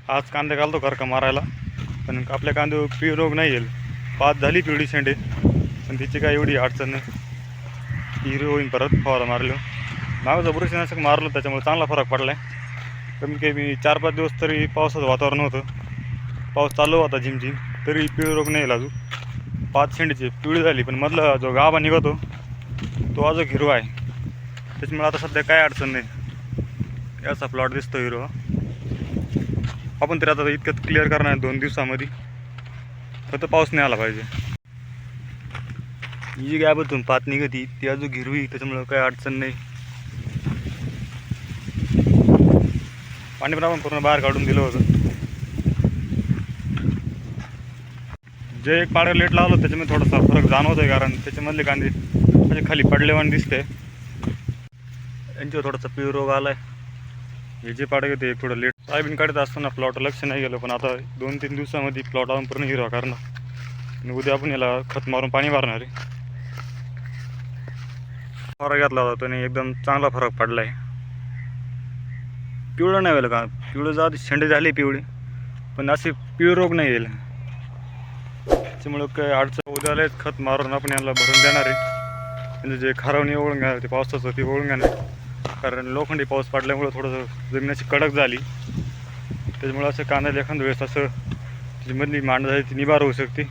आज कांदे घालतो का मारायला, पण आपल्या कांद्यावर पिवळी रोग नाही येईल. पात झाली पिवळी शेंडे, पण तिची काय एवढी अडचण नाही. हिरवी होईन परत फवारा मारलो. मागचं बुरशीनाशक मारलं, त्याच्यामुळे चांगला फरक पडला आहे. कमीत कमी 4-5 दिवस तरी पावसाचं वातावरण होतं. पाऊस चालू होता झिमझिम, तरी पिवळी रोग नाही येईल अजून. पात शेंडीची पिवळी झाली, पण मधला जो गाभा निघतो तो अजून हिरवा आहे. त्याच्यामुळे आता सध्या काय अडचण नाही. असा प्लॉट दिसतो हिरवा. आपण तरी आता इतक्यात क्लिअर करणार आहे 2 दिवसामध्ये, फक्त पाऊस नाही आला पाहिजे. ही जी गाभातून पात निघती ती अजून हिरवी, त्याच्यामुळं काही अडचण नाही. पाणी पण आपण पूर्ण बाहेर काढून दिलं होतं. जे एक पाड्या लेट लावलं त्याच्यामध्ये थोडासा फरक जाणवत आहे, कारण त्याच्यामधले कांदे म्हणजे खाली पडलेवाने दिसते. यांच्यावर थोडासा पिवळा रोग आला आहे. हे जे पाडे ते थोडं लेट सोयाबीन काढत असताना प्लॉट लक्ष नाही गेलं, पण आता 2-3 दिवसामध्ये प्लॉट आपण पूर्ण हिरवा करणार. आणि उद्या आपण याला खत मारून पाणी मारणार आहे. फवारा घेतला होता त्याने एकदम चांगला फरक पडला आहे. पिवळं नाही व्हायला का, पिवळं जात शेंडे झाले पिवळे, पण असे पिवळे रोग नाही येईल. त्याच्यामुळं काय अडचण. उद्यालाच खत मारून आपण याला भरून देणार आहे. म्हणजे जे खारवणी ओळून घेणार ते पावसाचं ते ओळून घेणार, कारण लोखंडी पाऊस पडल्यामुळं थोडंसं जमीन अशी कडक झाली. त्याच्यामुळं असं कांद्याला एखाद्या वेळेस असं त्याच्यामधली मांड झाली ती निबार होऊ शकते.